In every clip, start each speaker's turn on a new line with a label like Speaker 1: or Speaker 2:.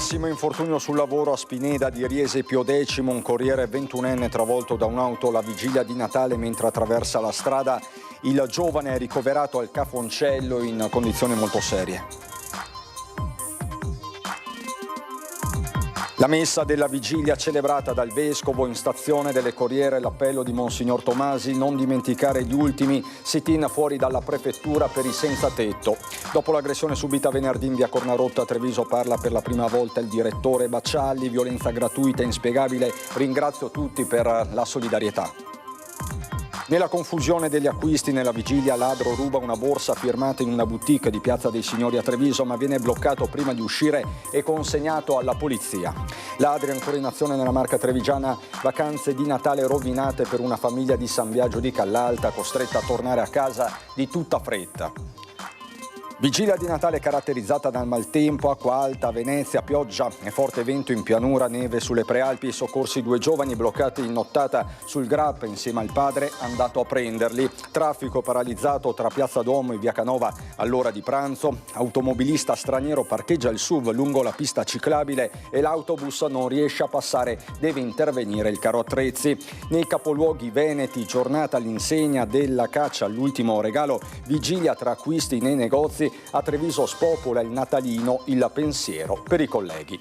Speaker 1: Gravissimo infortunio sul lavoro a Spineda di Riese Pio X, un corriere 21enne travolto da un'auto la vigilia di Natale mentre attraversa la strada. Il giovane è ricoverato al Cafoncello in condizioni molto serie. La messa della vigilia celebrata dal Vescovo in stazione delle Corriere, l'appello di Monsignor Tomasi, non dimenticare gli ultimi, sit-in fuori dalla prefettura per i senza tetto. Dopo l'aggressione subita venerdì in via Cornarotta a Treviso parla per la prima volta il direttore Baccialli, violenza gratuita e inspiegabile, ringrazio tutti per la solidarietà. Nella confusione degli acquisti nella vigilia, ladro ruba una borsa firmata in una boutique di Piazza dei Signori a Treviso, ma viene bloccato prima di uscire e consegnato alla polizia. Ladri ancora in azione nella Marca trevigiana, vacanze di Natale rovinate per una famiglia di San Biagio di Callalta, costretta a tornare a casa di tutta fretta. Vigilia di Natale caratterizzata dal maltempo, acqua alta a Venezia, pioggia e forte vento in pianura, neve sulle prealpi, soccorsi 2 giovani bloccati in nottata sul Grap insieme al padre andato a prenderli, traffico paralizzato tra Piazza Duomo e Via Canova all'ora di pranzo, automobilista straniero parcheggia il SUV lungo la pista ciclabile e l'autobus non riesce a passare, deve intervenire il carro attrezzi. Nei capoluoghi veneti, giornata all'insegna della caccia all'ultimo regalo, vigilia tra acquisti nei negozi. A Treviso spopola il natalino, il pensiero per i colleghi.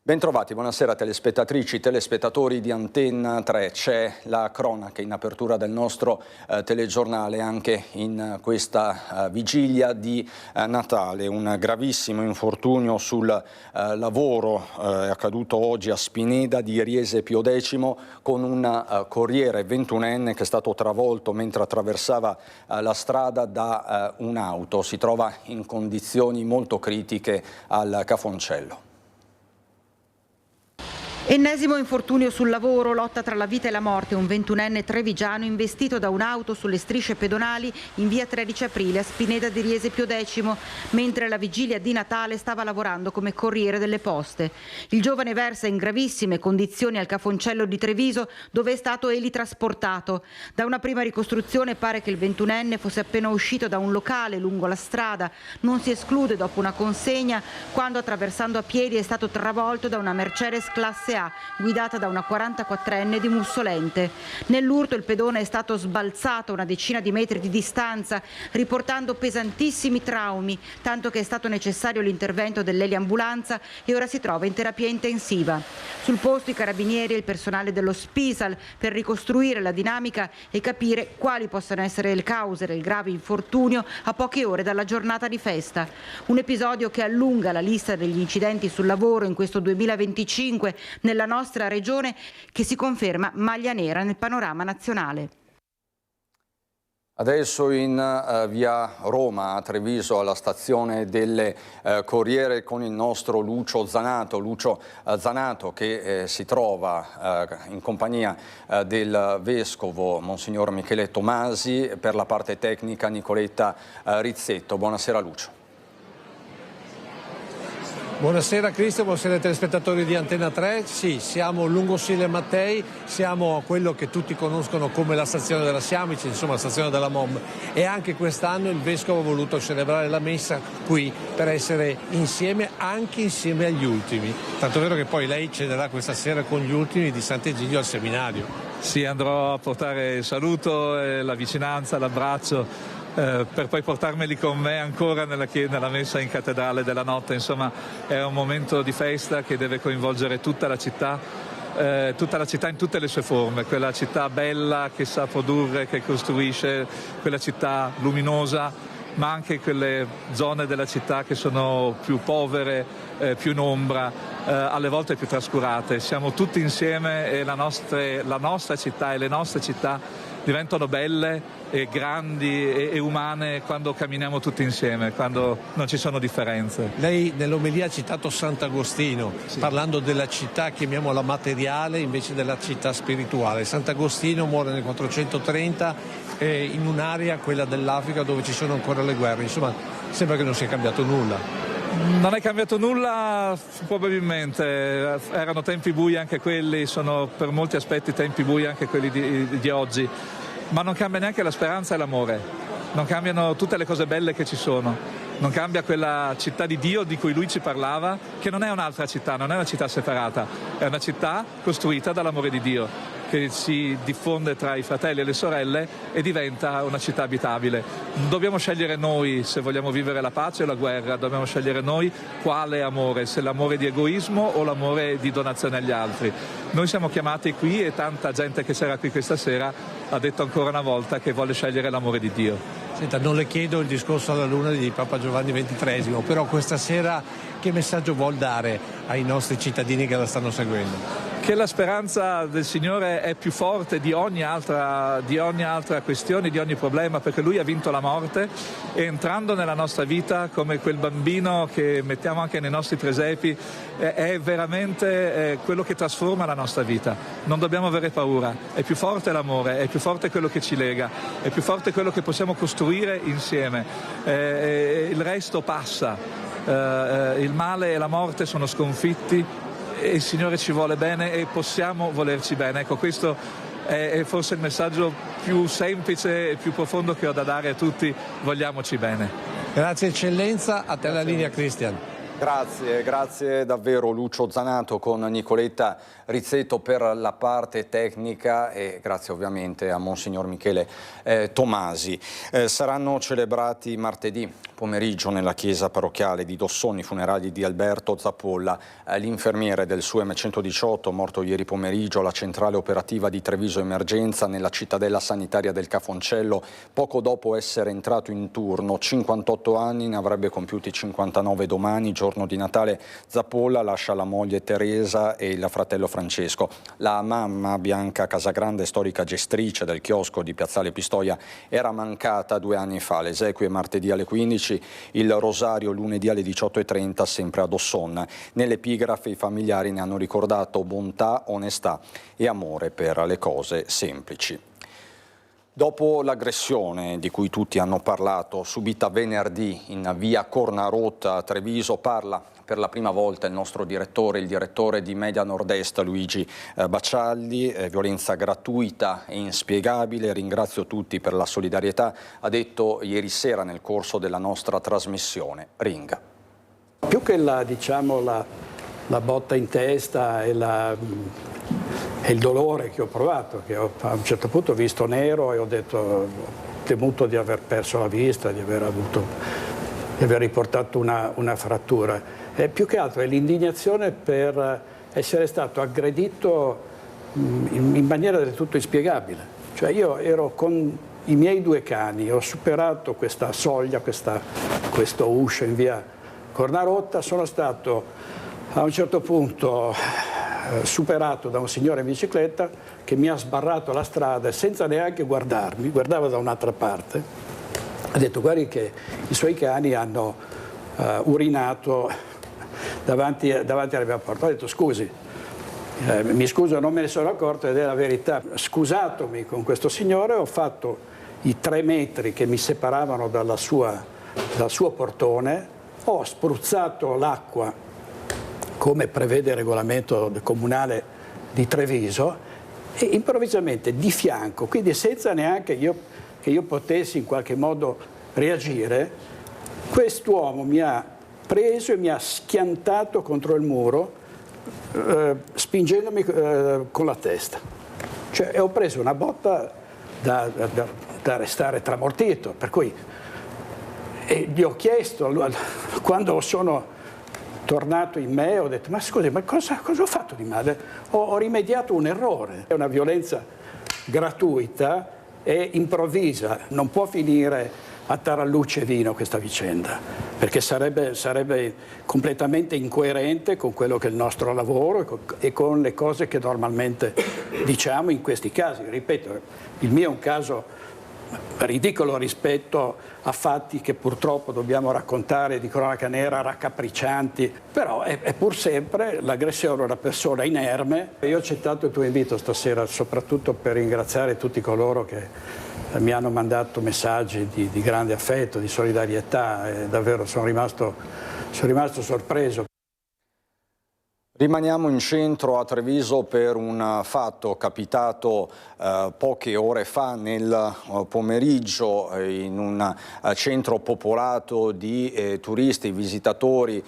Speaker 1: Bentrovati, buonasera telespettatrici, telespettatori di Antenna 3. C'è la cronaca in apertura del nostro telegiornale anche in questa vigilia di Natale. Un gravissimo infortunio sul lavoro è accaduto oggi a Spineda di Riese Pio X con un corriere 21enne che è stato travolto mentre attraversava la strada da un'auto. Si trova in condizioni molto critiche al Cafoncello.
Speaker 2: Ennesimo infortunio sul lavoro, lotta tra la vita e la morte. Un 21enne trevigiano investito da un'auto sulle strisce pedonali in via 13 aprile a Spineda di Riese Pio X, mentre alla vigilia di Natale stava lavorando come corriere delle poste. Il giovane versa in gravissime condizioni al Cafoncello di Treviso, dove è stato elitrasportato. Da una prima ricostruzione pare che il 21enne fosse appena uscito da un locale lungo la strada. Non si esclude dopo una consegna quando, attraversando a piedi, è stato travolto da una Mercedes classe A, guidata da una 44enne di Mussolente. Nell'urto il pedone è stato sbalzato a una decina di metri di distanza, riportando pesantissimi traumi, tanto che è stato necessario l'intervento dell'eliambulanza e ora si trova in terapia intensiva. Sul posto i carabinieri e il personale dello Spisal per ricostruire la dinamica e capire quali possano essere le cause del grave infortunio a poche ore dalla giornata di festa. Un episodio che allunga la lista degli incidenti sul lavoro in questo 2025 nella nostra regione, che si conferma maglia nera nel panorama nazionale.
Speaker 1: Adesso in via Roma a Treviso alla stazione delle Corriere con il nostro Lucio Zanato che si trova in compagnia del Vescovo Monsignor Michele Tomasi, per la parte tecnica Nicoletta Rizzetto. Buonasera Lucio.
Speaker 3: Buonasera Cristian, buonasera ai telespettatori di Antenna 3. Sì, siamo lungo Sile Mattei, siamo a quello che tutti conoscono come la stazione della Siamici, insomma la stazione della MOM, e anche quest'anno il Vescovo ha voluto celebrare la messa qui per essere insieme, anche insieme agli ultimi. Tanto vero che poi lei cenerà questa sera con gli ultimi di Sant'Egidio al seminario.
Speaker 4: Sì, andrò a portare il saluto, la vicinanza, l'abbraccio, per poi portarmeli con me ancora nella messa in cattedrale della notte. Insomma, è un momento di festa che deve coinvolgere tutta la città in tutte le sue forme, quella città bella che sa produrre, che costruisce, quella città luminosa, ma anche quelle zone della città che sono più povere, più in ombra, alle volte più trascurate. Siamo tutti insieme e la nostra città e le nostre città diventano belle e grandi e umane quando camminiamo tutti insieme, quando non ci sono differenze.
Speaker 3: Lei nell'omelia ha citato Sant'Agostino, sì, parlando della città, chiamiamola materiale, invece della città spirituale. Sant'Agostino muore nel 430 in un'area, quella dell'Africa, dove ci sono ancora le guerre. Insomma, sembra che non sia cambiato nulla.
Speaker 4: Non è cambiato nulla, probabilmente. Erano tempi bui anche quelli, sono per molti aspetti tempi bui anche quelli di oggi. Ma non cambia neanche la speranza e l'amore, non cambiano tutte le cose belle che ci sono. non cambia quella città di Dio di cui lui ci parlava, che non è un'altra città, non è una città separata, è una città costruita dall'amore di Dio, che si diffonde tra i fratelli e le sorelle e diventa una città abitabile. Dobbiamo scegliere noi se vogliamo vivere la pace o la guerra, dobbiamo scegliere noi quale amore, se l'amore di egoismo o l'amore di donazione agli altri. Noi siamo chiamati qui e tanta gente che sarà qui questa sera ha detto ancora una volta che vuole scegliere l'amore di Dio.
Speaker 3: Senta, non le chiedo il discorso alla luna di Papa Giovanni XXIII, però questa sera che messaggio vuol dare ai nostri cittadini che la stanno seguendo?
Speaker 4: Che la speranza del Signore è più forte di ogni altra questione, di ogni problema, perché Lui ha vinto la morte e entrando nella nostra vita come quel bambino che mettiamo anche nei nostri presepi è veramente quello che trasforma la nostra vita. Non dobbiamo avere paura, è più forte l'amore, è più forte quello che ci lega, è più forte quello che possiamo costruire insieme. Il resto passa, il male e la morte sono sconfitti e il Signore ci vuole bene e possiamo volerci bene. Ecco, questo è forse il messaggio più semplice e più profondo che ho da dare a tutti: vogliamoci bene.
Speaker 3: Grazie eccellenza, a te la linea Cristian.
Speaker 1: Grazie davvero Lucio Zanato con Nicoletta Rizzetto per la parte tecnica e grazie ovviamente a Monsignor Michele Tomasi. Saranno celebrati martedì pomeriggio nella chiesa parrocchiale di Dossoni i funerali di Alberto Zappolla, l'infermiere del SUEM 118 morto ieri pomeriggio alla centrale operativa di Treviso Emergenza nella cittadella sanitaria del Cafoncello poco dopo essere entrato in turno. 58 anni, ne avrebbe compiuti 59 domani, giorno di Natale. Zappolla lascia la moglie Teresa e il fratello Francesco. La mamma Bianca Casagrande, storica gestrice del chiosco di Piazzale Pistoia, era mancata 2 anni fa. Le esequie martedì alle 15, il rosario lunedì alle 18:30 sempre ad Ossonna. Nell'epigrafe i familiari ne hanno ricordato bontà, onestà e amore per le cose semplici. Dopo l'aggressione di cui tutti hanno parlato, subita venerdì in via Cornarotta a Treviso, parla per la prima volta il nostro direttore, il direttore di Media Nord-Est Luigi Baccialli. Violenza gratuita e inspiegabile, ringrazio tutti per la solidarietà, ha detto ieri sera nel corso della nostra trasmissione. Ringa.
Speaker 5: Più che la botta in testa e il dolore che ho provato, che a un certo punto ho visto nero e ho temuto di aver perso la vista, di aver riportato una frattura. E più che altro è l'indignazione per essere stato aggredito in maniera del tutto inspiegabile. Cioè io ero con i miei 2 cani, ho superato questa soglia, questo uscio in via Cornarotta, sono stato a un certo punto superato da un signore in bicicletta che mi ha sbarrato la strada senza neanche guardarmi, guardava da un'altra parte, ha detto guardi che i suoi cani hanno urinato davanti alla mia porta. Ho detto scusi, mi scuso, non me ne sono accorto ed è la verità. Scusatomi con questo signore, ho fatto i 3 metri che mi separavano dal suo portone, ho spruzzato l'acqua come prevede il regolamento comunale di Treviso e improvvisamente di fianco, quindi senza neanche che io potessi in qualche modo reagire, quest'uomo mi ha preso e mi ha schiantato contro il muro spingendomi con la testa. Cioè, ho preso una botta da restare tramortito, per cui gli ho chiesto, quando sono tornato in me, ho detto ma scusi, ma cosa ho fatto di male? Ho rimediato un errore. È una violenza gratuita e improvvisa, non può finire a taralluce e vino questa vicenda, perché sarebbe completamente incoerente con quello che è il nostro lavoro e con le cose che normalmente diciamo in questi casi. Ripeto, il mio è un caso ridicolo rispetto a fatti che purtroppo dobbiamo raccontare di cronaca nera, raccapriccianti, però è pur sempre l'aggressione a una persona inerme. Io ho accettato il tuo invito stasera soprattutto per ringraziare tutti coloro che mi hanno mandato messaggi di grande affetto, di solidarietà e davvero sono rimasto sorpreso.
Speaker 1: Rimaniamo in centro a Treviso per un fatto capitato poche ore fa nel pomeriggio in un centro popolato di turisti, visitatori,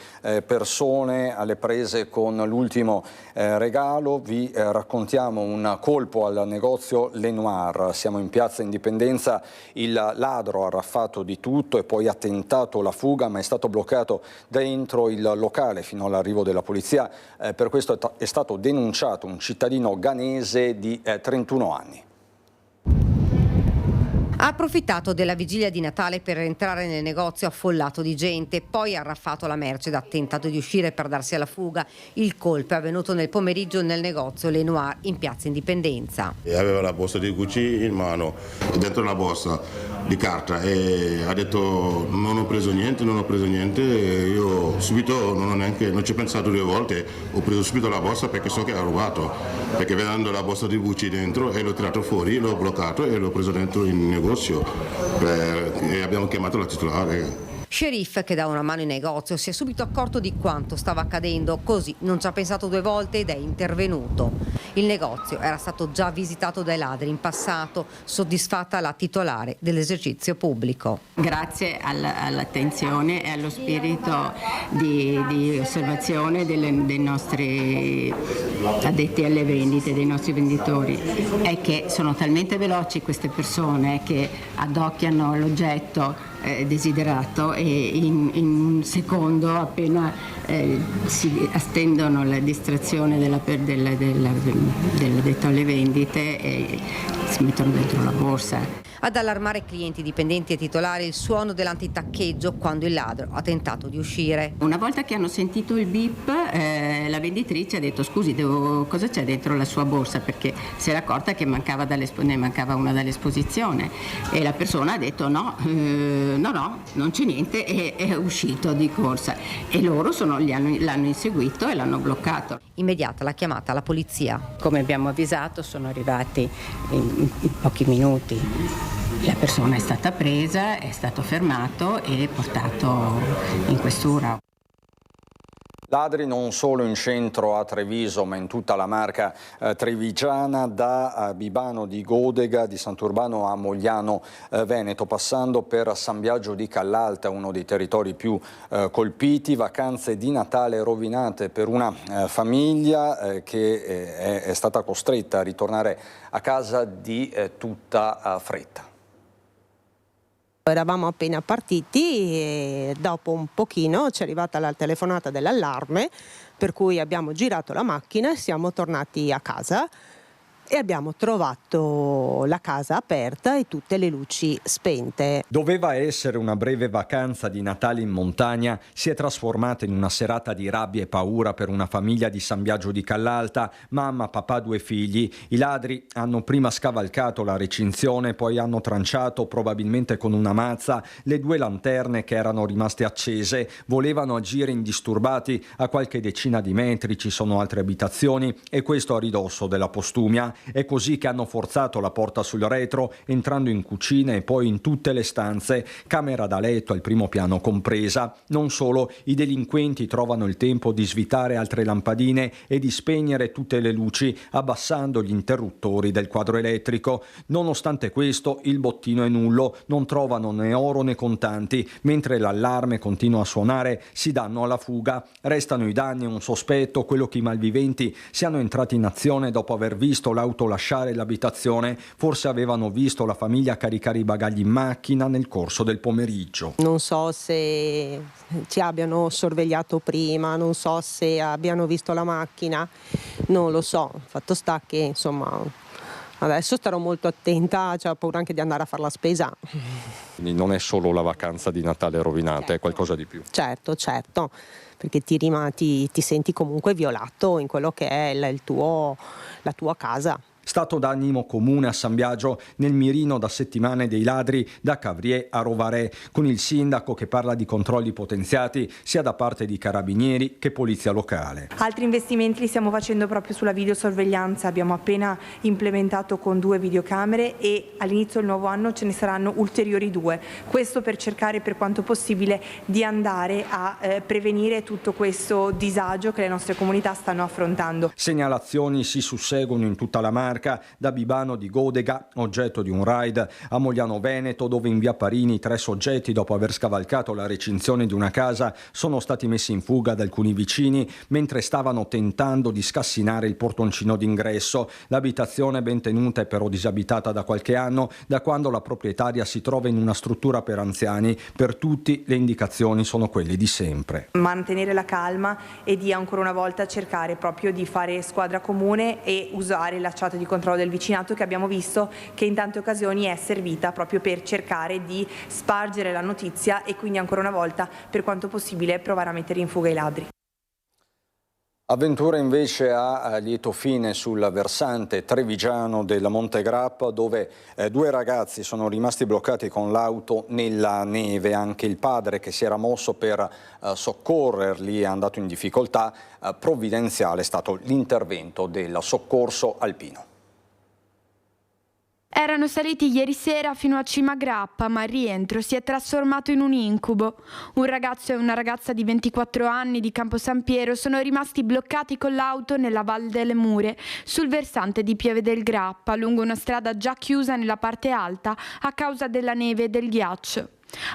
Speaker 1: persone alle prese con l'ultimo regalo. Vi raccontiamo un colpo al negozio Lenoir. Siamo in piazza Indipendenza, il ladro ha arraffato di tutto e poi ha tentato la fuga, ma è stato bloccato dentro il locale fino all'arrivo della polizia. Per questo è stato denunciato un cittadino ghanese di 31 anni.
Speaker 6: Ha approfittato della vigilia di Natale per entrare nel negozio affollato di gente, poi ha arraffato la merce ed ha tentato di uscire per darsi alla fuga. Il colpo è avvenuto nel pomeriggio nel negozio Lenoir in piazza Indipendenza.
Speaker 7: Aveva la borsa di Gucci in mano e dentro la borsa di carta e ha detto non ho preso niente, e io subito non ci ho pensato 2 volte, ho preso subito la borsa perché so che ha rubato, perché vedendo la borsa di Gucci dentro e l'ho tirato fuori, l'ho bloccato e l'ho preso dentro il negozio e abbiamo chiamato la titolare.
Speaker 6: Sheriff, che dà una mano in negozio, si è subito accorto di quanto stava accadendo, così non ci ha pensato 2 volte ed è intervenuto. Il negozio era stato già visitato dai ladri in passato, soddisfatta la titolare dell'esercizio pubblico.
Speaker 8: Grazie all'attenzione e allo spirito di osservazione dei nostri addetti alle vendite, dei nostri venditori, è che sono talmente veloci queste persone che addocchiano l'oggetto desiderato e in un secondo appena si attendono la distrazione dell'addetto alle vendite e si mettono dentro la borsa.
Speaker 6: Ad allarmare clienti, dipendenti e titolari il suono dell'antitaccheggio quando il ladro ha tentato di uscire.
Speaker 8: Una volta che hanno sentito il bip, la venditrice ha detto scusi, cosa c'è dentro la sua borsa, perché si era accorta che ne mancava una dall'esposizione e la persona ha detto no, non c'è niente e è uscito di corsa e loro l'hanno inseguito e l'hanno bloccato.
Speaker 6: Immediata la chiamata alla polizia.
Speaker 8: Come abbiamo avvisato sono arrivati in pochi minuti. La persona è stata presa, è stato fermato e portato in questura.
Speaker 1: Ladri non solo in centro a Treviso, ma in tutta la Marca trevigiana, da Bibano di Godega, di Sant'Urbano a Mogliano Veneto, passando per San Biagio di Callalta, uno dei territori più colpiti. Vacanze di Natale rovinate per una famiglia che è stata costretta a ritornare a casa di tutta fretta.
Speaker 9: Eravamo appena partiti e dopo un pochino ci è arrivata la telefonata dell'allarme, per cui abbiamo girato la macchina e siamo tornati a casa e abbiamo trovato la casa aperta e tutte le luci spente.
Speaker 1: Doveva essere una breve vacanza di Natale in montagna, si è trasformata in una serata di rabbia e paura per una famiglia di San Biagio di Callalta, mamma, papà, 2 figli. I ladri hanno prima scavalcato la recinzione, poi hanno tranciato, probabilmente con una mazza, le 2 lanterne che erano rimaste accese. Volevano agire indisturbati. A qualche decina di metri ci sono altre abitazioni e questo a ridosso della Postumia. È così che hanno forzato la porta sul retro, entrando in cucina e poi in tutte le stanze, camera da letto al primo piano compresa. Non solo, i delinquenti trovano il tempo di svitare altre lampadine e di spegnere tutte le luci, abbassando gli interruttori del quadro elettrico. Nonostante questo, il bottino è nullo, non trovano né oro né contanti. Mentre l'allarme continua a suonare, si danno alla fuga. Restano i danni e un sospetto, quello che i malviventi siano entrati in azione dopo aver visto l'auto lasciare l'abitazione. Forse avevano visto la famiglia caricare i bagagli in macchina nel corso del pomeriggio.
Speaker 9: Non so se ci abbiano sorvegliato prima, non so se abbiano visto la macchina, non lo so. Fatto sta che insomma adesso starò molto attenta, ho paura anche di andare a fare la spesa.
Speaker 1: Quindi non è solo la vacanza di Natale rovinata, è qualcosa di più.
Speaker 9: Certo, perché ti senti comunque violato in quello che è la tua casa.
Speaker 1: Stato d'animo comune a San Biagio, nel mirino da settimane dei ladri da Cavrier a Rovarè, con il sindaco che parla di controlli potenziati sia da parte di carabinieri che polizia locale.
Speaker 10: Altri investimenti li stiamo facendo proprio sulla videosorveglianza, abbiamo appena implementato con 2 videocamere e all'inizio del nuovo anno ce ne saranno ulteriori 2, questo per cercare per quanto possibile di andare a prevenire tutto questo disagio che le nostre comunità stanno affrontando.
Speaker 1: Segnalazioni si susseguono in tutta la Marca, da Bibano di Godega, oggetto di un raid, a Mogliano Veneto, dove in via Parini 3 soggetti, dopo aver scavalcato la recinzione di una casa, sono stati messi in fuga da alcuni vicini mentre stavano tentando di scassinare il portoncino d'ingresso. L'abitazione, ben tenuta, è però disabitata da qualche anno, da quando la proprietaria si trova in una struttura per anziani. Per tutti le indicazioni sono quelle di sempre.
Speaker 10: Mantenere la calma e di ancora una volta cercare proprio di fare squadra comune e usare la chat di controllo del vicinato, che abbiamo visto che in tante occasioni è servita proprio per cercare di spargere la notizia e quindi ancora una volta per quanto possibile provare a mettere in fuga i ladri.
Speaker 1: Avventura invece a lieto fine sul versante trevigiano del Monte Grappa, dove 2 ragazzi sono rimasti bloccati con l'auto nella neve. Anche il padre, che si era mosso per soccorrerli, è andato in difficoltà. Provvidenziale è stato l'intervento del soccorso alpino.
Speaker 11: Erano saliti ieri sera fino a Cima Grappa, ma il rientro si è trasformato in un incubo. Un ragazzo e una ragazza di 24 anni di Campo San Piero sono rimasti bloccati con l'auto nella Val delle Mure, sul versante di Pieve del Grappa, lungo una strada già chiusa nella parte alta a causa della neve e del ghiaccio.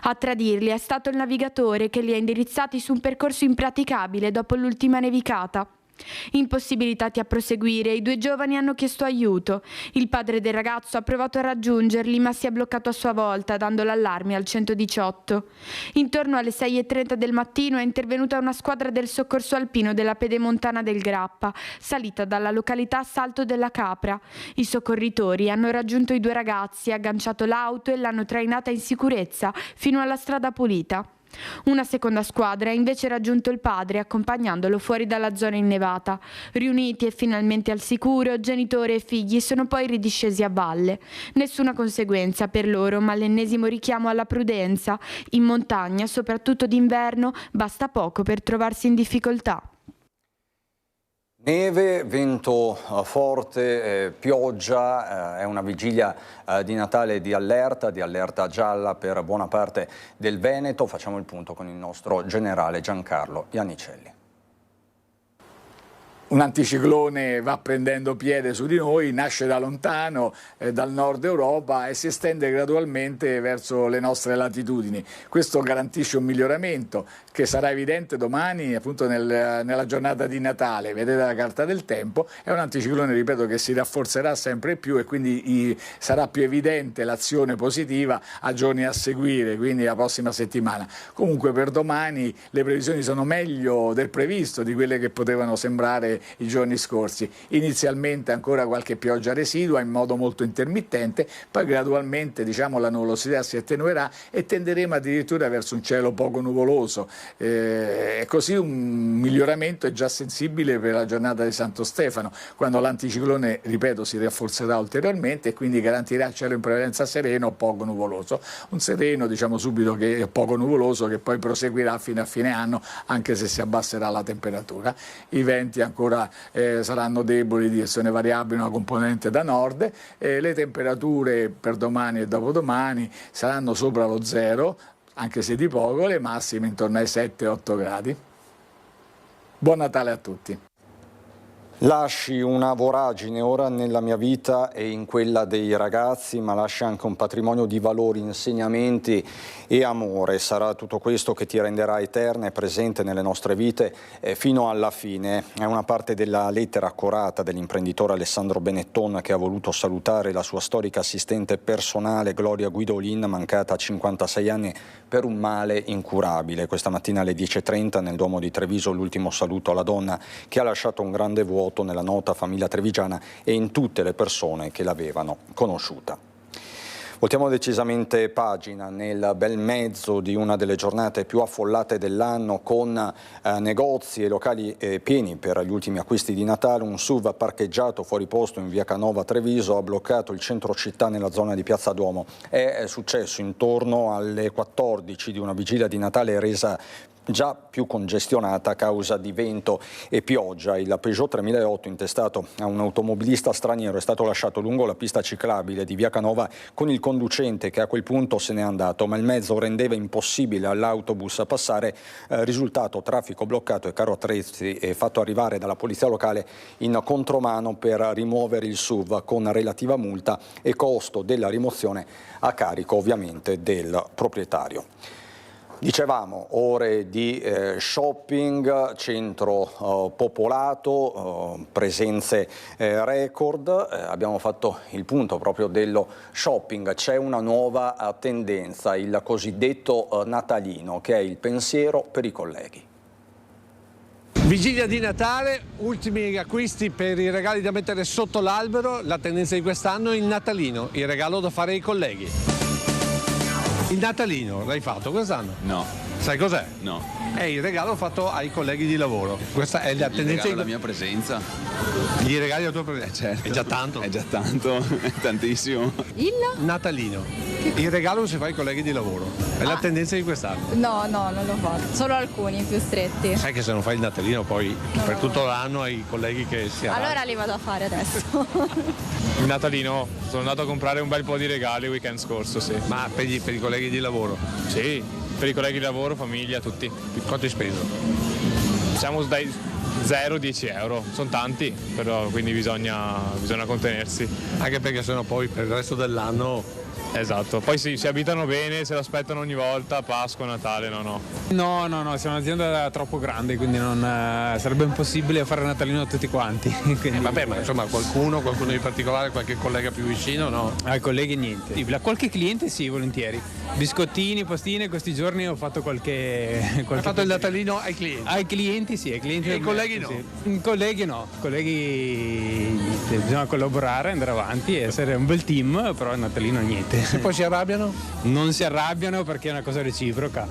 Speaker 11: A tradirli è stato il navigatore, che li ha indirizzati su un percorso impraticabile dopo l'ultima nevicata. Impossibilitati a proseguire, i 2 giovani hanno chiesto aiuto. Il padre del ragazzo ha provato a raggiungerli, ma si è bloccato a sua volta, dando l'allarme al 118. Intorno alle 6:30 del mattino è intervenuta una squadra del soccorso alpino della Pedemontana del Grappa, salita dalla località Salto della Capra. I soccorritori hanno raggiunto i 2 ragazzi, agganciato l'auto e l'hanno trainata in sicurezza fino alla strada pulita. Una seconda squadra ha invece raggiunto il padre, accompagnandolo fuori dalla zona innevata. Riuniti e finalmente al sicuro, genitore e figli sono poi ridiscesi a valle. Nessuna conseguenza per loro, ma l'ennesimo richiamo alla prudenza. In montagna, soprattutto d'inverno, basta poco per trovarsi in difficoltà.
Speaker 1: Neve, vento forte, pioggia, è una vigilia di Natale di allerta gialla per buona parte del Veneto. Facciamo il punto con il nostro generale Giancarlo Iannicelli.
Speaker 12: Un anticiclone va prendendo piede su di noi, nasce da lontano, dal nord Europa, e si estende gradualmente verso le nostre latitudini. Questo garantisce un miglioramento che sarà evidente domani, appunto nella giornata di Natale. Vedete la carta del tempo, è un anticiclone, ripeto, che si rafforzerà sempre più e quindi sarà più evidente l'azione positiva a giorni a seguire, quindi la prossima settimana. Comunque per domani le previsioni sono meglio del previsto, di quelle che potevano sembrare i giorni scorsi. Inizialmente ancora qualche pioggia residua in modo molto intermittente, poi gradualmente la nuvolosità si attenuerà e tenderemo addirittura verso un cielo poco nuvoloso. Così un miglioramento è già sensibile per la giornata di Santo Stefano, quando l'anticiclone, ripeto, si rafforzerà ulteriormente e quindi garantirà cielo in prevalenza sereno o poco nuvoloso. Un sereno, diciamo subito, che è poco nuvoloso, che poi proseguirà fino a fine anno, anche se si abbasserà la temperatura. I venti ancora saranno deboli, di direzione variabile, una componente da nord. Le temperature per domani e dopodomani saranno sopra lo 0, anche se di poco, le massime intorno ai 7-8 gradi. Buon Natale a tutti.
Speaker 1: Lasci una voragine ora nella mia vita e in quella dei ragazzi, ma lascia anche un patrimonio di valori, insegnamenti e amore. Sarà tutto questo che ti renderà eterna e presente nelle nostre vite fino alla fine. È una parte della lettera accorata dell'imprenditore Alessandro Benetton, che ha voluto salutare la sua storica assistente personale Gloria Guidolin, mancata a 56 anni per un male incurabile. Questa mattina alle 10:30 nel Duomo di Treviso l'ultimo saluto alla donna, che ha lasciato un grande vuoto nella nota famiglia trevigiana e in tutte le persone che l'avevano conosciuta. Voltiamo decisamente pagina nel bel mezzo di una delle giornate più affollate dell'anno, con negozi e locali pieni per gli ultimi acquisti di Natale. Un SUV parcheggiato fuori posto in via Canova a Treviso ha bloccato il centro città nella zona di Piazza Duomo. È successo intorno alle 14 di una vigilia di Natale resa già più congestionata a causa di vento e pioggia. Il Peugeot 3008 intestato a un automobilista straniero è stato lasciato lungo la pista ciclabile di via Canova con il conducente che a quel punto se n'è andato, ma il mezzo rendeva impossibile all'autobus passare. Risultato: traffico bloccato e carro attrezzi fatto arrivare dalla polizia locale in contromano per rimuovere il SUV, con relativa multa e costo della rimozione a carico ovviamente del proprietario. Dicevamo, ore di shopping, centro popolato, presenze record. Abbiamo fatto il punto proprio dello shopping. C'è una nuova tendenza, il cosiddetto natalino, che è il pensiero per i colleghi.
Speaker 3: Vigilia di Natale, ultimi acquisti per i regali da mettere sotto l'albero. La tendenza di quest'anno è il natalino, il regalo da fare ai colleghi. Il natalino l'hai fatto quest'anno?
Speaker 13: No.
Speaker 3: Sai cos'è?
Speaker 13: No.
Speaker 3: È il regalo fatto ai colleghi di lavoro. Questa è la tendenza.
Speaker 13: La mia presenza.
Speaker 3: Gli regali la tua presenza?
Speaker 13: Certo.
Speaker 3: È già tanto.
Speaker 13: È già tanto, è tantissimo.
Speaker 14: Il
Speaker 3: natalino. Il regalo si fa ai colleghi di lavoro. È la tendenza di quest'anno.
Speaker 14: No, non lo faccio. Solo alcuni più stretti.
Speaker 3: Sai che se non fai il natalino poi per tutto l'anno hai colleghi che si arrabbiano.
Speaker 14: Allora li vado a fare adesso.
Speaker 15: Il natalino, sono andato a comprare un bel po' di regali il weekend scorso, sì.
Speaker 3: Ma per i colleghi di lavoro?
Speaker 15: Sì, per i colleghi di lavoro, famiglia, tutti.
Speaker 3: Quanto hai speso?
Speaker 15: Siamo dai 0-10 euro, sono tanti, però quindi bisogna contenersi.
Speaker 3: Anche perché sennò poi per il resto dell'anno.
Speaker 15: Esatto, poi sì, si abitano bene, se l'aspettano ogni volta, Pasqua, Natale, no.
Speaker 16: No, siamo un'azienda troppo grande, quindi non sarebbe impossibile fare Natalino a tutti quanti.
Speaker 3: Vabbè, ma insomma qualcuno di particolare, qualche collega più vicino, no?
Speaker 16: Ai colleghi niente. A qualche cliente sì, volentieri. Biscottini, pastine, questi giorni ho fatto qualche
Speaker 3: Hai fatto il natalino ai clienti?
Speaker 16: Ai clienti sì, ai clienti.
Speaker 3: E ai colleghi no?
Speaker 16: Sì. Colleghi no, colleghi bisogna collaborare, andare avanti, essere un bel team, però il natalino niente.
Speaker 3: E poi si arrabbiano?
Speaker 16: Non si arrabbiano perché è una cosa reciproca.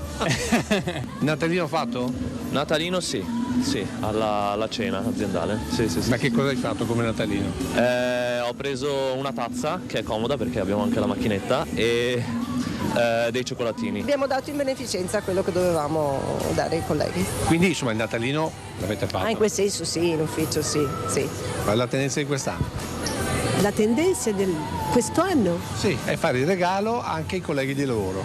Speaker 3: Natalino fatto?
Speaker 17: Natalino sì, alla cena aziendale. Sì.
Speaker 3: Ma che cosa hai fatto come natalino?
Speaker 17: Ho preso una tazza che è comoda perché abbiamo anche la macchinetta e dei cioccolatini.
Speaker 18: Abbiamo dato in beneficenza quello che dovevamo dare ai colleghi.
Speaker 3: Quindi insomma il natalino l'avete fatto?
Speaker 18: In quel senso sì, in ufficio sì.
Speaker 3: Ma la tendenza di quest'anno?
Speaker 19: La tendenza di questo anno?
Speaker 3: Sì, è fare il regalo anche ai colleghi di lavoro.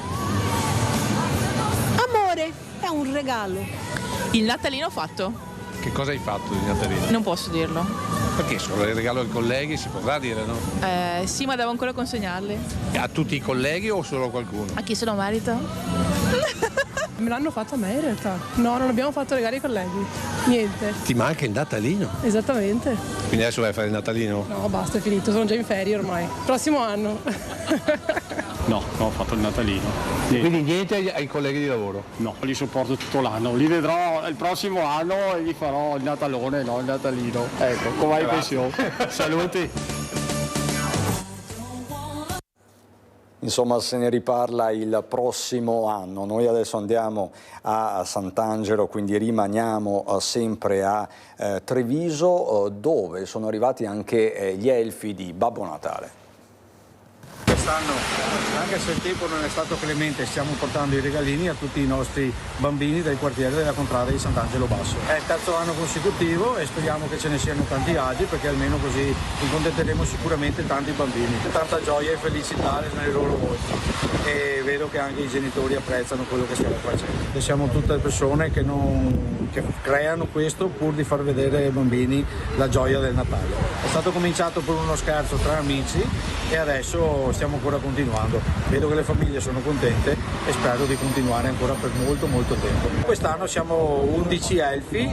Speaker 19: Amore, è un regalo.
Speaker 20: Il natalino fatto.
Speaker 3: Che cosa hai fatto di natalino?
Speaker 20: Non posso dirlo.
Speaker 3: Perché solo il regalo ai colleghi si potrà dire, no?
Speaker 20: Sì, ma devo ancora consegnarli.
Speaker 3: A tutti i colleghi o solo a qualcuno?
Speaker 20: A chi se lo merita?
Speaker 21: Me l'hanno fatto a me in realtà. No, non abbiamo fatto regali ai colleghi. Niente.
Speaker 3: Ti manca il natalino?
Speaker 21: Esattamente.
Speaker 3: Quindi adesso vai a fare il natalino?
Speaker 21: No, basta, è finito, sono già in ferie ormai. Prossimo anno.
Speaker 22: No, ho fatto il natalino.
Speaker 3: Niente. Quindi niente ai colleghi di lavoro?
Speaker 22: No, li sopporto tutto l'anno. Li vedrò il prossimo anno e gli farò il natalone, no il natalino. Ecco, come vai in pensione. Saluti.
Speaker 1: Insomma, se ne riparla il prossimo anno. Noi adesso andiamo a Sant'Angelo, quindi rimaniamo sempre a Treviso, dove sono arrivati anche gli elfi di Babbo Natale.
Speaker 23: Quest'anno, anche se il tempo non è stato clemente, stiamo portando i regalini a tutti i nostri bambini del quartiere della contrada di Sant'Angelo Basso. È il terzo anno consecutivo e speriamo che ce ne siano tanti altri, perché almeno così accontenteremo sicuramente tanti bambini. Tanta gioia e felicità nei loro volti, e vedo che anche i genitori apprezzano quello che stiamo facendo. E siamo tutte persone che creano questo pur di far vedere ai bambini la gioia del Natale. È stato cominciato per uno scherzo tra amici e adesso stiamo ancora continuando. Vedo che le famiglie sono contente e spero di continuare ancora per molto tempo. Quest'anno siamo 11 elfi,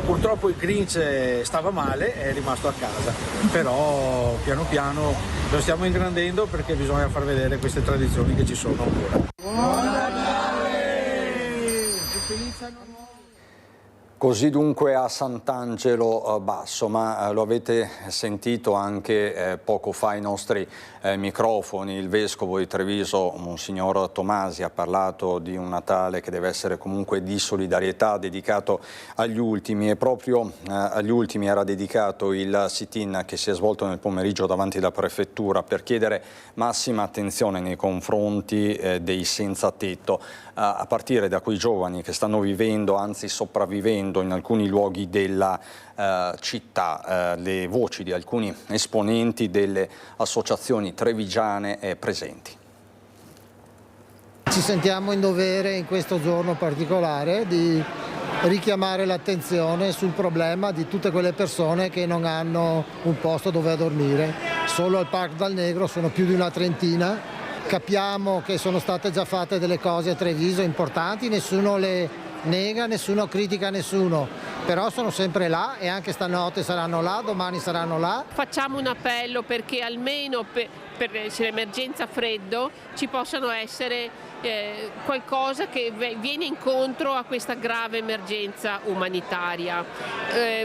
Speaker 23: purtroppo il Grinch stava male e è rimasto a casa, però piano piano lo stiamo ingrandendo perché bisogna far vedere queste tradizioni che ci sono ancora.
Speaker 1: Così dunque a Sant'Angelo Basso, ma lo avete sentito anche poco fa ai nostri microfoni, il vescovo di Treviso, Monsignor Tomasi, ha parlato di un Natale che deve essere comunque di solidarietà, dedicato agli ultimi, e proprio agli ultimi era dedicato il sit-in che si è svolto nel pomeriggio davanti alla prefettura per chiedere massima attenzione nei confronti dei senza tetto, a partire da quei giovani che stanno vivendo, anzi sopravvivendo in alcuni luoghi della città. Le voci di alcuni esponenti delle associazioni trevigiane presenti.
Speaker 2: Ci sentiamo in dovere in questo giorno particolare di richiamare l'attenzione sul problema di tutte quelle persone che non hanno un posto dove dormire. Solo al Parco dal Negro sono più di una trentina. Capiamo che sono state già fatte delle cose a Treviso importanti, nessuno le nega, nessuno critica nessuno, però sono sempre là e anche stanotte saranno là, domani saranno là.
Speaker 4: Facciamo un appello perché almeno per l'emergenza freddo ci possano essere qualcosa che viene incontro a questa grave emergenza umanitaria.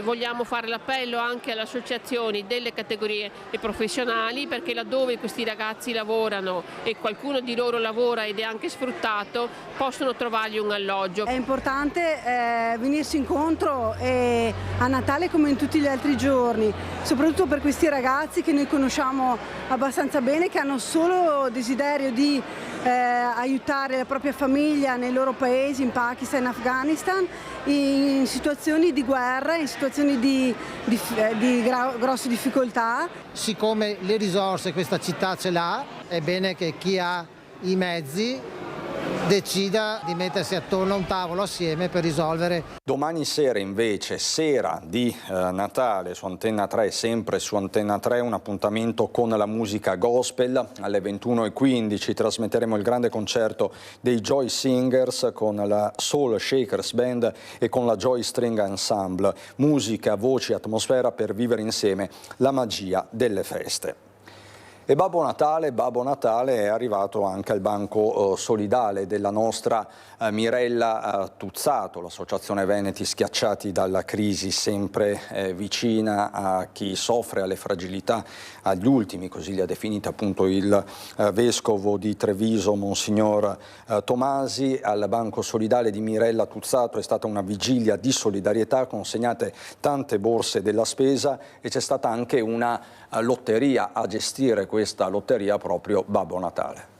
Speaker 4: Vogliamo fare l'appello anche alle associazioni delle categorie professionali, perché laddove questi ragazzi lavorano e qualcuno di loro lavora ed è anche sfruttato, possono trovargli un alloggio.
Speaker 19: È importante venirsi incontro a Natale come in tutti gli altri giorni, soprattutto per questi ragazzi che noi conosciamo abbastanza bene, che hanno solo desiderio di aiutare la propria famiglia nei loro paesi, in Pakistan, in Afghanistan, in situazioni di guerra, in situazioni di grosse difficoltà.
Speaker 2: Siccome le risorse questa città ce l'ha, è bene che chi ha i mezzi decida di mettersi attorno a un tavolo assieme per risolvere.
Speaker 1: Domani sera invece, sera di Natale su Antenna 3, sempre su Antenna 3, un appuntamento con la musica gospel. Alle 21:15 trasmetteremo il grande concerto dei Joy Singers con la Soul Shakers Band e con la Joy String Ensemble. Musica, voci, atmosfera per vivere insieme la magia delle feste. E Babbo Natale è arrivato anche al banco solidale della nostra Mirella Tuzzato, l'associazione Veneti Schiacciati dalla crisi, sempre vicina a chi soffre, alle fragilità, agli ultimi, così li ha definiti appunto il vescovo di Treviso, Monsignor Tomasi. Al banco solidale di Mirella Tuzzato è stata una vigilia di solidarietà, consegnate tante borse della spesa e c'è stata anche una lotteria. A gestire questa lotteria proprio Babbo Natale.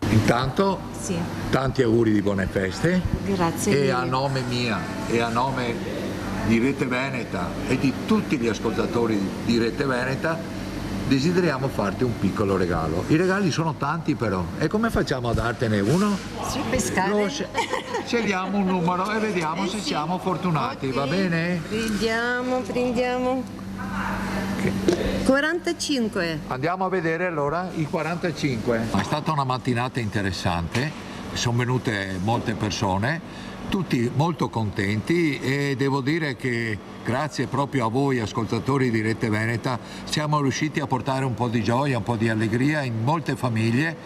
Speaker 5: Intanto tanti auguri di buone feste.
Speaker 24: Grazie
Speaker 5: e
Speaker 24: mille.
Speaker 5: a nome mia e a nome di Rete Veneta e di tutti gli ascoltatori di Rete Veneta desideriamo farti un piccolo regalo. I regali sono tanti però, e come facciamo a dartene uno?
Speaker 24: Sul pescare.
Speaker 5: Scegliamo un numero e vediamo se siamo fortunati, va bene?
Speaker 24: Prendiamo. 45.
Speaker 5: Andiamo a vedere allora i 45. È stata una mattinata interessante, sono venute molte persone, tutti molto contenti, e devo dire che grazie proprio a voi ascoltatori di Rete Veneta siamo riusciti a portare un po' di gioia, un po' di allegria in molte famiglie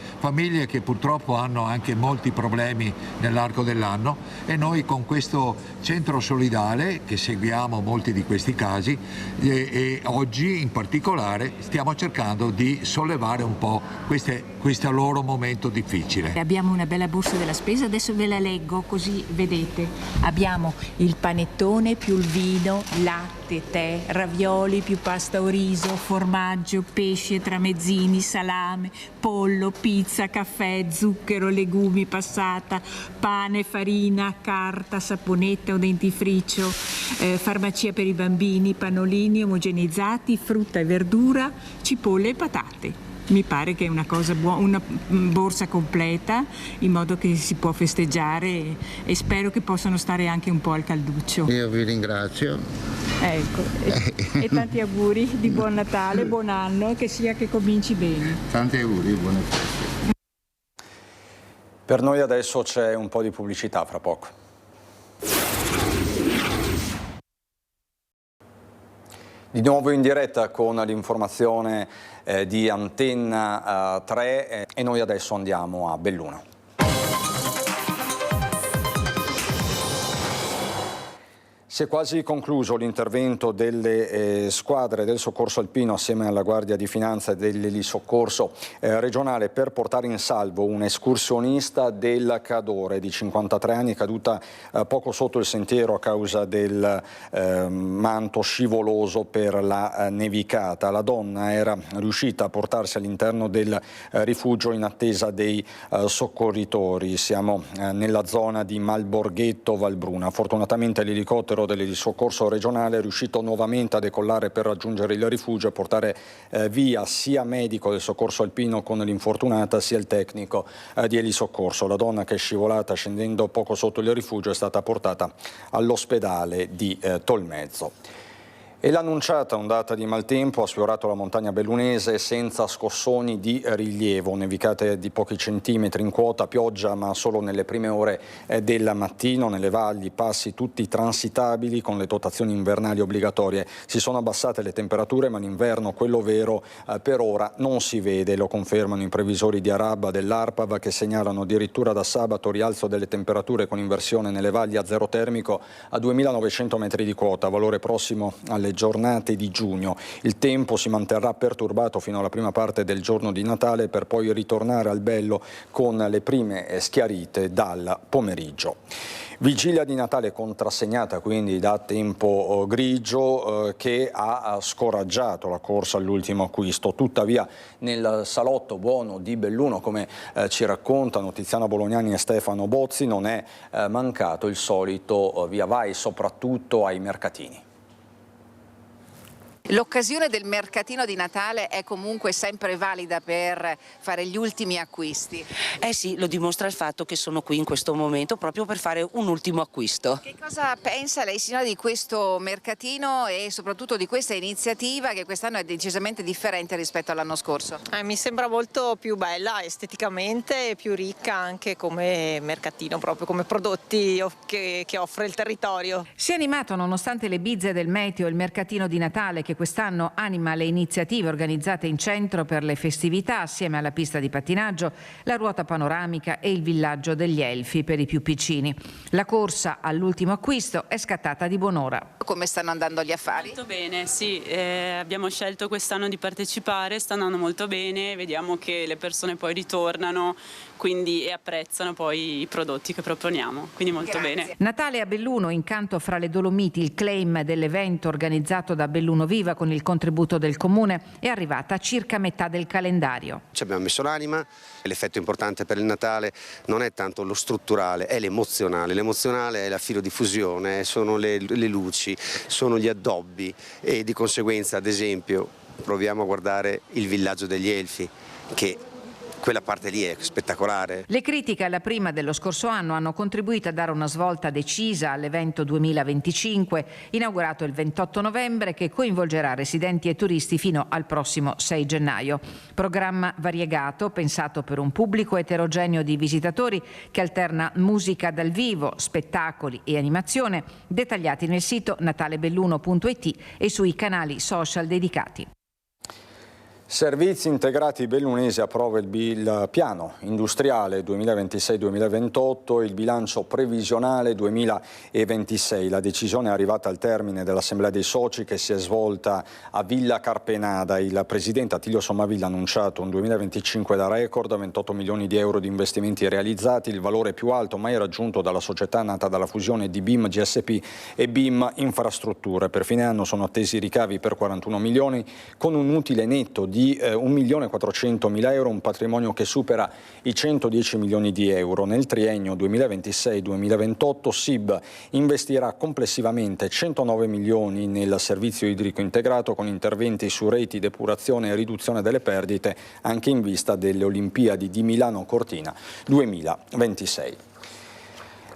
Speaker 5: che purtroppo hanno anche molti problemi nell'arco dell'anno, e noi con questo centro solidale che seguiamo molti di questi casi e oggi in particolare stiamo cercando di sollevare un po' questo loro momento difficile.
Speaker 24: Abbiamo una bella borsa della spesa, adesso ve la leggo così vedete. Abbiamo il panettone più il vino, latte, tè, ravioli più pasta o riso, formaggio, pesce, tramezzini, salame, pollo, pizza, caffè, zucchero, legumi, passata, pane, farina, carta, saponetta o dentifricio, farmacia per i bambini, pannolini omogeneizzati, frutta e verdura, cipolle e patate. Mi pare che è una cosa una borsa completa, in modo che si può festeggiare, e spero che possano stare anche un po' al calduccio.
Speaker 5: Io vi ringrazio.
Speaker 24: Ecco, e tanti auguri di buon Natale, buon anno, e che cominci bene.
Speaker 5: Tanti auguri, buone feste.
Speaker 1: Per noi adesso c'è un po' di pubblicità, fra poco. Di nuovo in diretta con l'informazione di Antenna 3 e noi adesso andiamo a Belluno. Si è quasi concluso l'intervento delle squadre del soccorso alpino assieme alla Guardia di Finanza e dell'elisoccorso regionale per portare in salvo un escursionista del Cadore di 53 anni caduta poco sotto il sentiero a causa del manto scivoloso per la nevicata. La donna era riuscita a portarsi all'interno del rifugio in attesa dei soccorritori. Siamo nella zona di Malborghetto Valbruna. Fortunatamente l'elicottero dell'elisoccorso regionale è riuscito nuovamente a decollare per raggiungere il rifugio e portare via sia medico del soccorso alpino con l'infortunata sia il tecnico di elisoccorso. La donna che è scivolata scendendo poco sotto il rifugio è stata portata all'ospedale di Tolmezzo. E l'annunciata ondata di maltempo ha sfiorato la montagna bellunese senza scossoni di rilievo, nevicate di pochi centimetri in quota, pioggia ma solo nelle prime ore del mattino, nelle valli, passi tutti transitabili con le dotazioni invernali obbligatorie. Si sono abbassate le temperature ma l'inverno, quello vero, per ora non si vede, lo confermano i previsori di Arabba dell'ARPAV che segnalano addirittura da sabato rialzo delle temperature con inversione nelle valli a zero termico a 2900 metri di quota, valore prossimo alle giornate di giugno. Il tempo si manterrà perturbato fino alla prima parte del giorno di Natale per poi ritornare al bello con le prime schiarite dal pomeriggio. Vigilia di Natale contrassegnata quindi da tempo grigio che ha scoraggiato la corsa all'ultimo acquisto. Tuttavia nel salotto buono di Belluno, come ci raccontano Tiziana Bolognani e Stefano Bozzi, non è mancato il solito via vai soprattutto ai mercatini.
Speaker 6: L'occasione del mercatino di Natale è comunque sempre valida per fare gli ultimi acquisti.
Speaker 7: Eh sì, lo dimostra il fatto che sono qui in questo momento proprio per fare un ultimo acquisto.
Speaker 6: Che cosa pensa lei signora di questo mercatino e soprattutto di questa iniziativa che quest'anno è decisamente differente rispetto all'anno scorso?
Speaker 8: Mi sembra molto più bella esteticamente e più ricca anche come mercatino, proprio come prodotti che offre il territorio.
Speaker 9: Si è animato nonostante le bizze del meteo il mercatino di Natale che quest'anno anima le iniziative organizzate in centro per le festività assieme alla pista di pattinaggio, la ruota panoramica e il villaggio degli elfi per i più piccini. La corsa all'ultimo acquisto è scattata di buon'ora.
Speaker 6: Come stanno andando gli affari?
Speaker 25: Molto bene, sì, abbiamo scelto quest'anno di partecipare, sta andando molto bene, vediamo che le persone poi ritornano e apprezzano poi i prodotti che proponiamo, quindi molto bene.
Speaker 9: Natale a Belluno, incanto fra le Dolomiti, il claim dell'evento organizzato da Belluno Viva con il contributo del Comune è arrivata a circa metà del calendario.
Speaker 26: Ci abbiamo messo l'anima, l'effetto importante per il Natale non è tanto lo strutturale, è l'emozionale. L'emozionale è la filodiffusione, sono le luci, sono gli addobbi e di conseguenza, ad esempio, proviamo a guardare il villaggio degli elfi, che quella parte lì è spettacolare.
Speaker 9: Le critiche alla prima dello scorso anno hanno contribuito a dare una svolta decisa all'evento 2025, inaugurato il 28 novembre, che coinvolgerà residenti e turisti fino al prossimo 6 gennaio. Programma variegato, pensato per un pubblico eterogeneo di visitatori che alterna musica dal vivo, spettacoli e animazione, dettagliati nel sito natalebelluno.it e sui canali social dedicati.
Speaker 1: Servizi Integrati Bellunesi approva il piano industriale 2026-2028 e il bilancio previsionale 2026. La decisione è arrivata al termine dell'Assemblea dei Soci che si è svolta a Villa Carpenada. Il presidente Attilio Sommavilla ha annunciato un 2025 da record, 28 milioni di euro di investimenti realizzati, il valore più alto mai raggiunto dalla società nata dalla fusione di BIM GSP e BIM Infrastrutture. Per fine anno sono attesi ricavi per 41 milioni con un utile netto di 1.400.000 euro, un patrimonio che supera i 110 milioni di euro. Nel triennio 2026-2028 SIB investirà complessivamente 109 milioni nel servizio idrico integrato con interventi su reti, depurazione e riduzione delle perdite anche in vista delle Olimpiadi di Milano Cortina 2026.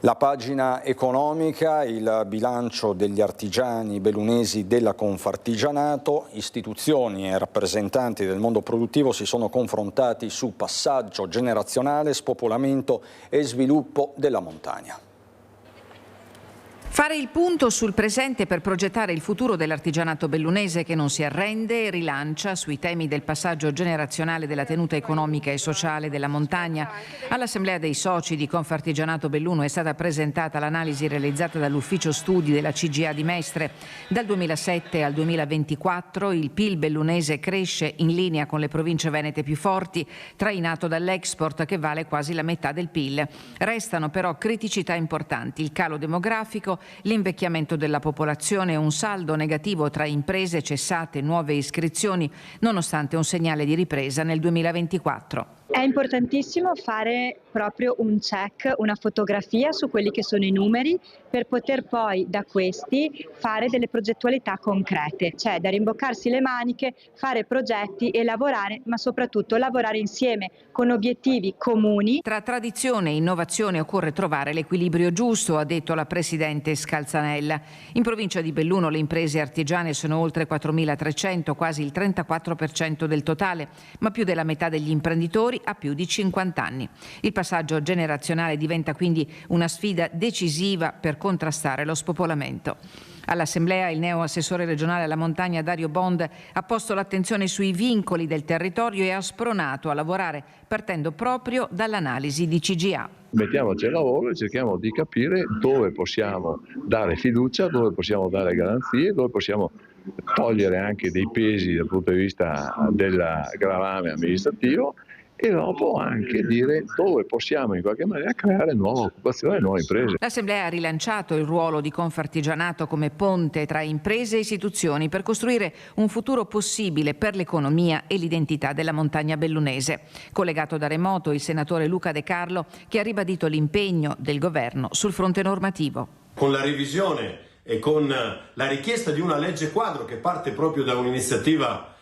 Speaker 1: La pagina economica, il bilancio degli artigiani bellunesi della Confartigianato, istituzioni e rappresentanti del mondo produttivo si sono confrontati su passaggio generazionale, spopolamento e sviluppo della montagna.
Speaker 9: Fare il punto sul presente per progettare il futuro dell'artigianato bellunese che non si arrende e rilancia sui temi del passaggio generazionale della tenuta economica e sociale della montagna. All'Assemblea dei soci di Confartigianato Belluno è stata presentata l'analisi realizzata dall'Ufficio Studi della CGA di Mestre. Dal 2007 al 2024 il PIL bellunese cresce in linea con le province venete più forti, trainato dall'export che vale quasi la metà del PIL. Restano però criticità importanti: il calo demografico, l'invecchiamento della popolazione e un saldo negativo tra imprese cessate e nuove iscrizioni, nonostante un segnale di ripresa nel 2024.
Speaker 10: È importantissimo fare proprio un check, una fotografia su quelli che sono i numeri, per poter poi da questi fare delle progettualità concrete, cioè da rimboccarsi le maniche, fare progetti e lavorare, ma soprattutto lavorare insieme con obiettivi comuni.
Speaker 9: Tra tradizione e innovazione occorre trovare l'equilibrio giusto, ha detto la Presidente Scalzanella. In provincia di Belluno le imprese artigiane sono oltre 4.300, quasi il 34% del totale, ma più della metà degli imprenditori ha più di 50 anni. Il passaggio generazionale diventa quindi una sfida decisiva per contrastare lo spopolamento. All'Assemblea il neo-assessore regionale alla montagna Dario Bond ha posto l'attenzione sui vincoli del territorio e ha spronato a lavorare partendo proprio dall'analisi di CGA.
Speaker 11: Mettiamoci al lavoro e cerchiamo di capire dove possiamo dare fiducia, dove possiamo dare garanzie, dove possiamo togliere anche dei pesi dal punto di vista del gravame amministrativo, e dopo anche dire dove possiamo in qualche maniera creare nuova occupazione e nuove imprese.
Speaker 9: L'Assemblea ha rilanciato il ruolo di Confartigianato come ponte tra imprese e istituzioni per costruire un futuro possibile per l'economia e l'identità della montagna bellunese. Collegato da remoto il senatore Luca De Carlo, che ha ribadito l'impegno del governo sul fronte normativo.
Speaker 12: Con la revisione e con la richiesta di una legge quadro che parte proprio da un'iniziativa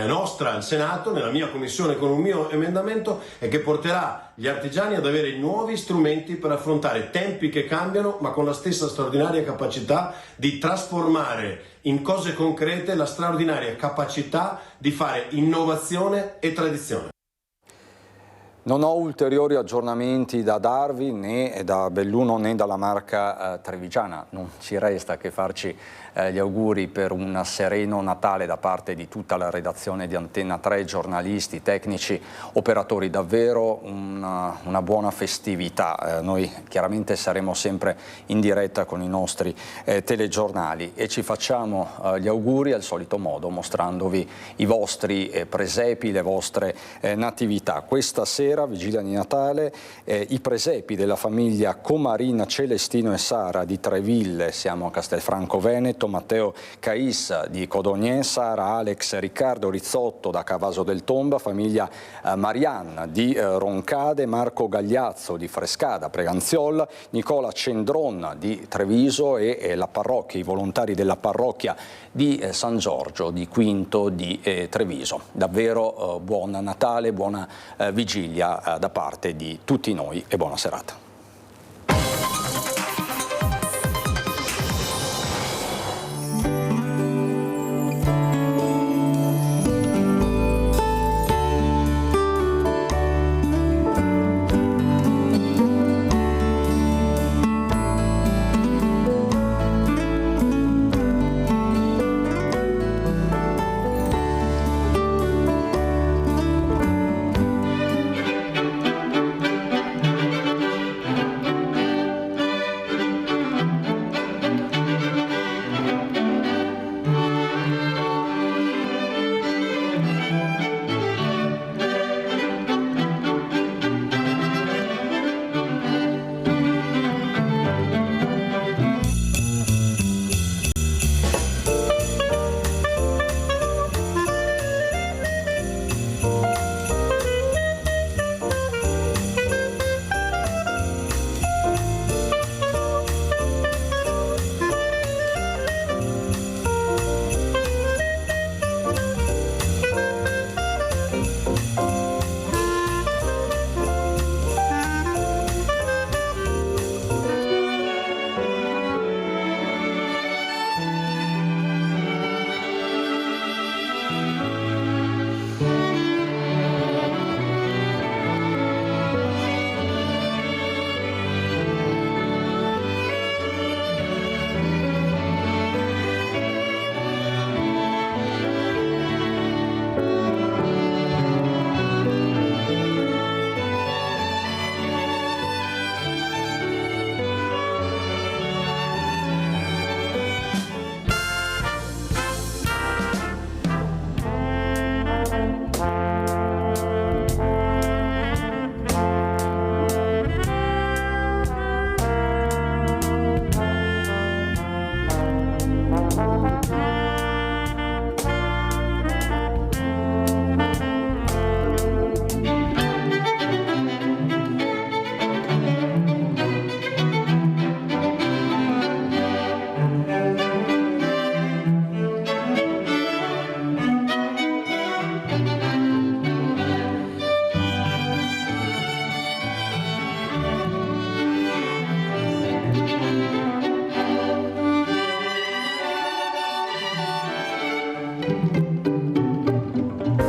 Speaker 12: nostra al Senato, nella mia commissione con un mio emendamento, e che porterà gli artigiani ad avere nuovi strumenti per affrontare tempi che cambiano, ma con la stessa straordinaria capacità di trasformare in cose concrete la straordinaria capacità di fare innovazione e tradizione.
Speaker 1: Non ho ulteriori aggiornamenti da darvi né da Belluno né dalla Marca trevigiana. Non ci resta che farci gli auguri per un sereno Natale da parte di tutta la redazione di Antenna 3, giornalisti, tecnici, operatori. Davvero una buona festività. Noi chiaramente saremo sempre in diretta con i nostri telegiornali e ci facciamo gli auguri al solito modo, mostrandovi i vostri presepi, le vostre natività. Questa sera, vigilia di Natale, i presepi della famiglia Comarina, Celestino e Sara di Treville, siamo a Castelfranco Veneto, Matteo Cais di Codogné, Sara, Alex, Riccardo Rizzotto da Cavaso del Tomba, famiglia Marianna di Roncade, Marco Gagliazzo di Frescada, Preganziola, Nicola Cendron di Treviso e la parrocchia, i volontari della parrocchia di San Giorgio di Quinto di Treviso. Davvero buon Natale, buona vigilia da parte di tutti noi e buona serata.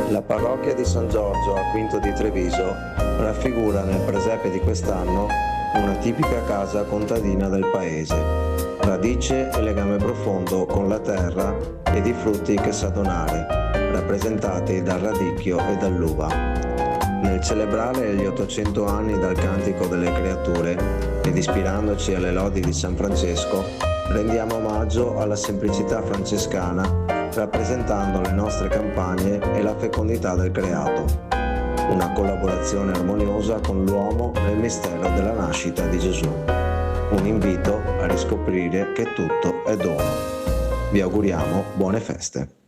Speaker 13: La parrocchia di San Giorgio a Quinto di Treviso raffigura nel presepe di quest'anno una tipica casa contadina del paese, radice e legame profondo con la terra ed i frutti che sa donare, rappresentati dal radicchio e dall'uva. Nel celebrare gli 800 anni dal Cantico delle Creature ed ispirandoci alle lodi di San Francesco, rendiamo omaggio alla semplicità francescana rappresentando le nostre campagne e la fecondità del creato. Una collaborazione armoniosa con l'uomo nel mistero della nascita di Gesù. Un invito a riscoprire che tutto è dono. Vi auguriamo buone feste.